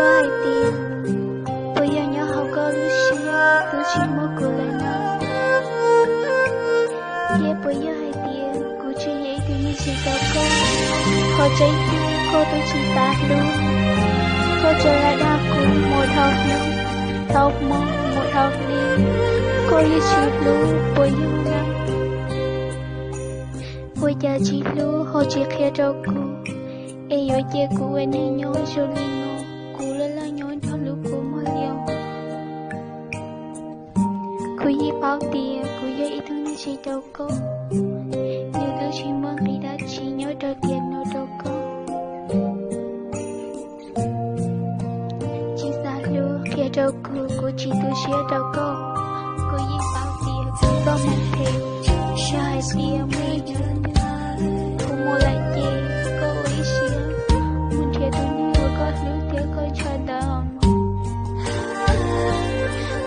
có hai tiền. Bây giờ nhớ học có lúc xí, tôi chỉ một cô lại nào. Yeah, bây giờ hai tiền, cô chỉ dễ thì như chỉ có con. Họ cháy tiền, cô tôi chỉ ta luôn. Cô trở lại đa cô một học luôn. Học mong một học đi. Cô như chỉ luôn, bây giờ là. Bây giờ chỉ luôn, họ chỉ khẽ cho cô. Ê yo che cô ấy này nhớ cho linh ngô. Cô là nhớ cho lúc cô mà liều. Cô yi bao tiền, cô yi ý thương như chỉ đâu có. Nếu tôi chỉ mong đi đã chỉ nhớ cho tiền nó đâu có. Chỉ xa luôn, khẽ cho cô chỉ tôi sẽ đâu có. Cô yi bao tiền, cô có một thêm. Cho hai tiền mới nhớ. Cô mua lại gì, cô ý xíu. Muốn thiệt tôi nhiều có lúc tiếc có cho đầm.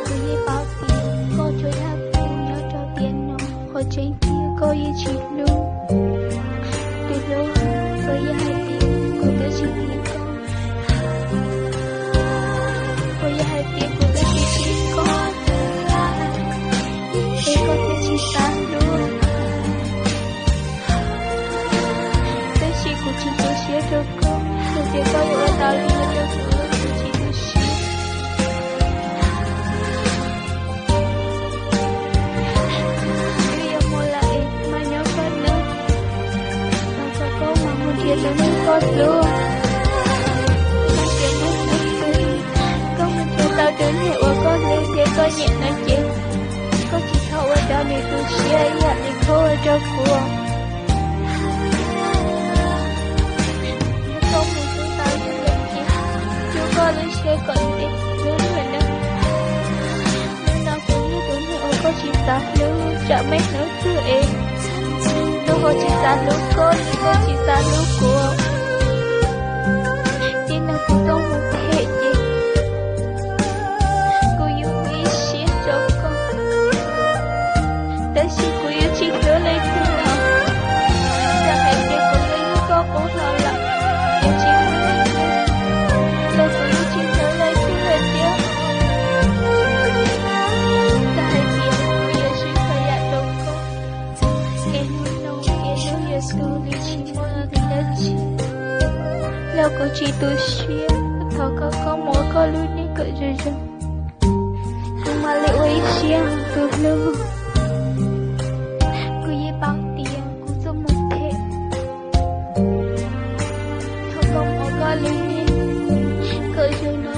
Cô yi bao tiền, cô chơi hát cô nhớ cho tiền nó. Hồi trên kia cô yi chỉ luôn. Từ lúc cô yi hai tiền, cô tới chỉ tiền con. Cô yi hai tiền, cô tới chỉ con. Ê cô tới chỉ ta luôn. Tới chỉ cô chỉ tôi xíu cho con. Tôi tiếc có ở tao luôn cho cô chỉ tôi xíu. Bây giờ mua lại mà nhớ con nữa. Nó có cô mà muốn thiệt là muốn con luôn. Mà thiệt muốn nó tươi. Con mình cho tao đến hiệu ở con lên thiệt có nhẹ nói chuyện. Con chỉ thâu ở đó để tôi xíu ấy ạ để khô ở cho cô. Không muốn chúng ta đi lên kia. Chú có lấy xe còn đi. Đúng rồi đó. Nên nào cũng như tôi nữa có chỉ ta luôn. Chả mấy nữa thưa em. Lúc có chỉ ta lúc con. Có chỉ ta lúc của. Đi nào cũng không một thể gì. Cô yêu quý xíu cho con. Tại sao cô yêu chỉ nhớ lấy thương hả? Chẳng hãy để cô lấy có bố thảo lặng. Yêu chỉ muốn lấy thương. Đâu cô yêu chỉ nhớ lấy thương hết nhớ. Tại hãy biết cô yêu chỉ phải dạ đâu có. Em muốn nông em yêu yêu tu lý chỉ muốn là cái đất chỉ. Lâu cô chỉ tu xuyên. Thảo có mỗi có lưu đi cỡ rồi rồi. Nhưng mà liệu ấy xuyên từ lâu. Cô yi bao tiền, cô dùng một thể. Thảo không có lưu đi. Cỡ rồi nó.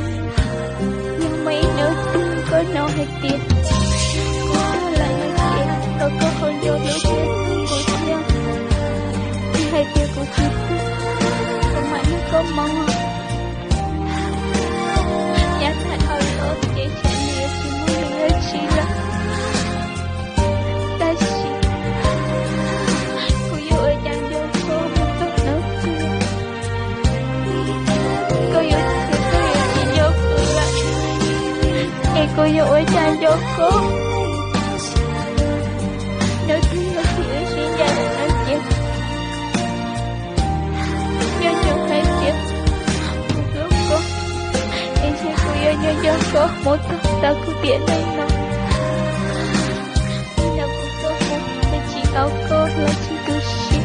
Nhưng mấy nữa tương có nó hết tiền. Cô lại nói tiền. Thảo có không vô lưu tiền. Cô tiền. Thì hai tiền cô chỉ tư. Còn mãi nó có mong. Nhắn hẳn hồi lỡ chế chả nhiều chỉ muốn đưa chỉ là. Ta chỉ. Cô yêu ở chẳng vô cô một tốt nữa kia. Cô yêu chỉ vô cô lại. Ê cô yêu ở chẳng vô cô. Nói tiếng nó chỉ ở xin gia đình nói chuyện. Nhớ hay chuyện. Một lúc cô. Em sẽ cô yêu nhớ cô. Một tốt ta cứ tiện đây nào. Khi nào cô có một. Em chỉ áo cô là chỉ tu sĩ.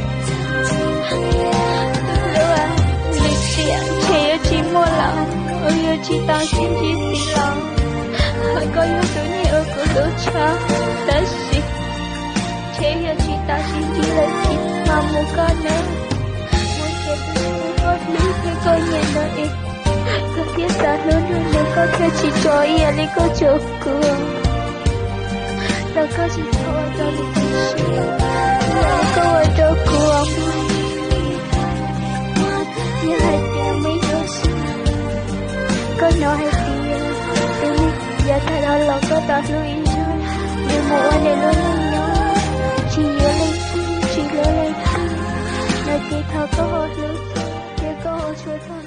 Lúc à. Lịch tiện. Trẻ yêu chỉ mua lòng. Ôi yêu chỉ tao xin chỉ tí lòng. Hỏi có yêu tôi nhiều cô đổ cho. Đó xí. Trẻ yêu chỉ tao xin chỉ là chỉ. Mà một con nữa. Muốn chết muốn có lý thì có nhìn nó ít. Có thiết xa lớn hơn nếu có thể chỉ cho ý anh có chỗ cửa. Đâu có chỉ thôi cho đi tí xí. Đâu có ở chỗ cửa. Như hai tiền mấy đứa xí. Có nói hai tiền. Giờ thay đó là có tao lưu ý rồi. Nhưng mùa anh này luôn lên nhớ. Chỉ nhớ lên tim, chỉ nhớ lên tim. Nói chỉ thao có hồ lưu. Chỉ có hồ chua thôi.